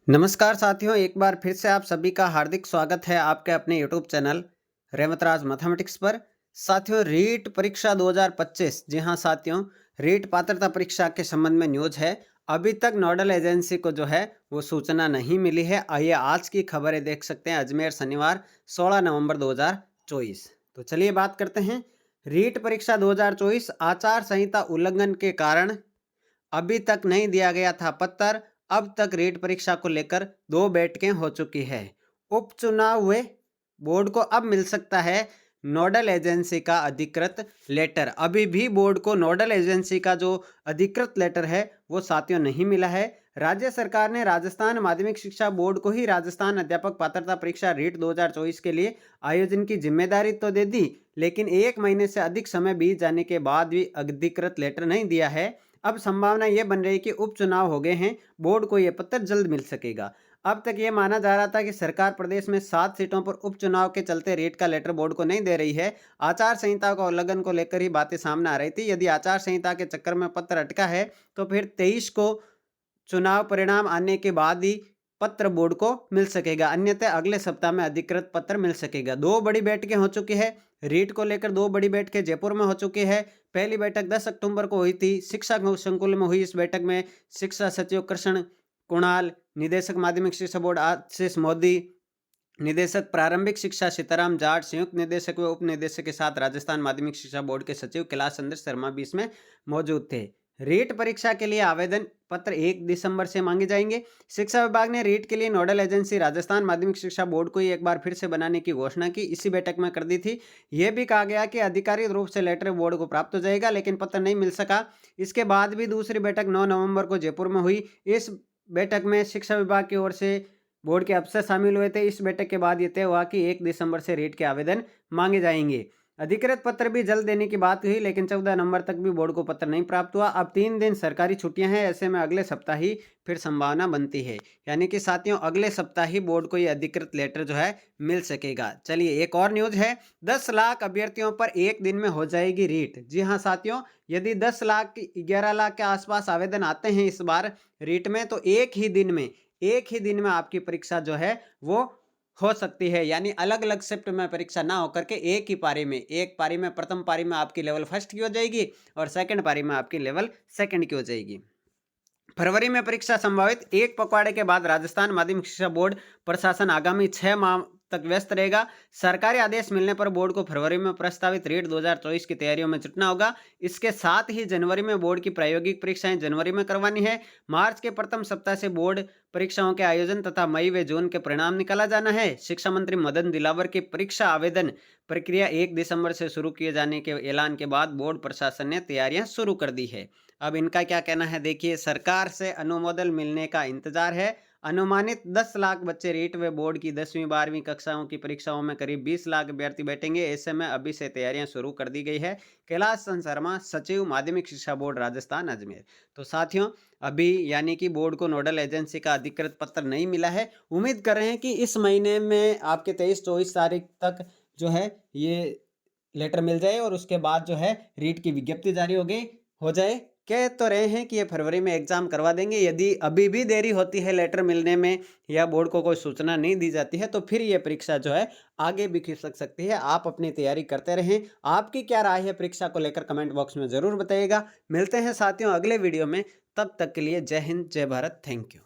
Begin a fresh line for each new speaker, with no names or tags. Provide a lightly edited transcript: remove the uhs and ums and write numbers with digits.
नमस्कार साथियों, एक बार फिर से आप सभी का हार्दिक स्वागत है आपके अपने यूट्यूब चैनल रेवतराज मैथमेटिक्स पर। साथियों, रीट परीक्षा 2025, जी हाँ साथियों, रीट पात्रता परीक्षा के संबंध में न्यूज है। अभी तक नोडल एजेंसी को जो है वो सूचना नहीं मिली है। आइए आज की खबरें देख सकते हैं। अजमेर, शनिवार 16 नवंबर 2024। तो चलिए बात करते हैं। रीट परीक्षा 2024 आचार संहिता उल्लंघन के कारण अभी तक नहीं दिया गया था पत्र। अब तक रीट परीक्षा को लेकर 2 बैठकें हो चुकी है। उपचुनाव हुए, बोर्ड को अब मिल सकता है नोडल एजेंसी का अधिकृत लेटर। अभी भी बोर्ड को नोडल एजेंसी का जो अधिकृत लेटर है वो साथियों नहीं मिला है। राज्य सरकार ने राजस्थान माध्यमिक शिक्षा बोर्ड को ही राजस्थान अध्यापक पात्रता परीक्षा रीट 2024 के लिए आयोजन की जिम्मेदारी तो दे दी, लेकिन 1 महीने से अधिक समय बीत जाने के बाद भी अधिकृत लेटर नहीं दिया है। अब संभावना यह बन रही है कि उपचुनाव हो गए हैं, बोर्ड को यह पत्र जल्द मिल सकेगा। अब तक यह माना जा रहा था कि सरकार प्रदेश में 7 सीटों पर उपचुनाव के चलते रीट का लेटर बोर्ड को नहीं दे रही है। आचार संहिता का उल्लंघन को लेकर ही बातें सामने आ रही थी। यदि आचार संहिता के चक्कर में पत्र अटका है तो फिर 23 को चुनाव परिणाम आने के बाद ही पत्र बोर्ड को मिल सकेगा, अन्यथा अगले सप्ताह में अधिकृत पत्र मिल सकेगा। 2 बड़ी बैठकें हो चुकी है रीट को लेकर। 2 बड़ी बैठकें जयपुर में हो चुकी है। पहली बैठक 10 अक्टूबर को हुई थी, शिक्षा संकुल में हुई। इस बैठक में शिक्षा सचिव कृष्ण कुणाल, निदेशक माध्यमिक शिक्षा बोर्ड आशीष मोदी, निदेशक प्रारंभिक शिक्षा सीताराम जाट, संयुक्त निदेशक व उप निदेशक के साथ राजस्थान माध्यमिक शिक्षा बोर्ड के सचिव कैलाश चंद्र शर्मा भी इसमें मौजूद थे। रीट परीक्षा के लिए आवेदन पत्र 1 दिसंबर से मांगे जाएंगे। शिक्षा विभाग ने रीट के लिए नोडल एजेंसी राजस्थान माध्यमिक शिक्षा बोर्ड को ही एक बार फिर से बनाने की घोषणा की, इसी बैठक में कर दी थी। यह भी कहा गया कि आधिकारिक रूप से लेटर बोर्ड को प्राप्त हो जाएगा, लेकिन पत्र नहीं मिल सका। इसके बाद भी दूसरी बैठक 9 नवंबर को जयपुर में हुई। इस बैठक में शिक्षा विभाग की ओर से बोर्ड के अफसर शामिल हुए थे। इस बैठक के बाद यह तय हुआ कि 1 दिसंबर से रीट के आवेदन मांगे जाएंगे। अधिकृत पत्र भी जल्द देने की बात हुई, लेकिन 14 नवंबर तक भी बोर्ड को पत्र नहीं प्राप्त हुआ। अब 3 दिन सरकारी छुट्टियां हैं, ऐसे में अगले सप्ताह ही फिर संभावना बनती है, यानी कि साथियों अगले सप्ताह ही बोर्ड को यह अधिकृत लेटर जो है मिल सकेगा। चलिए एक और न्यूज है। 10 लाख अभ्यर्थियों पर एक दिन में हो जाएगी रीट। जी हाँ साथियों, यदि 10 लाख 11 लाख के आसपास आवेदन आते हैं इस बार रीट में, तो एक ही दिन में आपकी परीक्षा जो है वो हो सकती है। यानी अलग अलग शिफ्ट में परीक्षा ना होकर के एक ही पारी में, एक पारी में प्रथम पारी में आपकी लेवल फर्स्ट की हो जाएगी और सेकंड पारी में आपकी लेवल सेकंड की हो जाएगी। फरवरी में परीक्षा संभावित। एक पखवाड़े के बाद राजस्थान माध्यमिक शिक्षा बोर्ड प्रशासन आगामी 6 माह तक व्यस्त रहेगा। सरकारी आदेश मिलने पर बोर्ड को फरवरी में प्रस्तावित रीट 2024 की तैयारियों में जुटना होगा। इसके साथ ही जनवरी में बोर्ड की प्रायोगिक परीक्षाएं जनवरी में करवानी है। मार्च के प्रथम सप्ताह से बोर्ड परीक्षाओं के आयोजन तथा मई व जून के परिणाम निकाला जाना है। शिक्षा मंत्री मदन दिलावर की परीक्षा आवेदन प्रक्रिया 1 दिसंबर से शुरू किए जाने के ऐलान के बाद बोर्ड प्रशासन ने तैयारियां शुरू कर दी है। अब इनका क्या कहना है देखिए। सरकार से अनुमोदन मिलने का इंतजार है। अनुमानित 10 लाख बच्चे रीट व बोर्ड की 10वीं 12वीं कक्षाओं की परीक्षाओं में करीब 20 लाख अभ्यर्थी बैठेंगे। ऐसे में अभी से तैयारियां शुरू कर दी गई है। कैलाश चंद्र शर्मा, सचिव माध्यमिक शिक्षा बोर्ड राजस्थान अजमेर। तो साथियों अभी यानी कि बोर्ड को नोडल एजेंसी का अधिकृत पत्र नहीं मिला है। उम्मीद कर रहे हैं कि इस महीने में आपके 23-24 तारीख तक जो है ये लेटर मिल जाए और उसके बाद जो है रीट की विज्ञप्ति जारी हो जाए। कह तो रहे हैं कि ये फरवरी में एग्जाम करवा देंगे। यदि अभी भी देरी होती है लेटर मिलने में या बोर्ड को कोई सूचना नहीं दी जाती है तो फिर ये परीक्षा जो है आगे भी खिसक सकती है। आप अपनी तैयारी करते रहें। आपकी क्या राय है परीक्षा को लेकर कमेंट बॉक्स में ज़रूर बताइएगा। मिलते हैं साथियों अगले वीडियो में, तब तक के लिए जय हिंद, जय भारत, थैंक यू।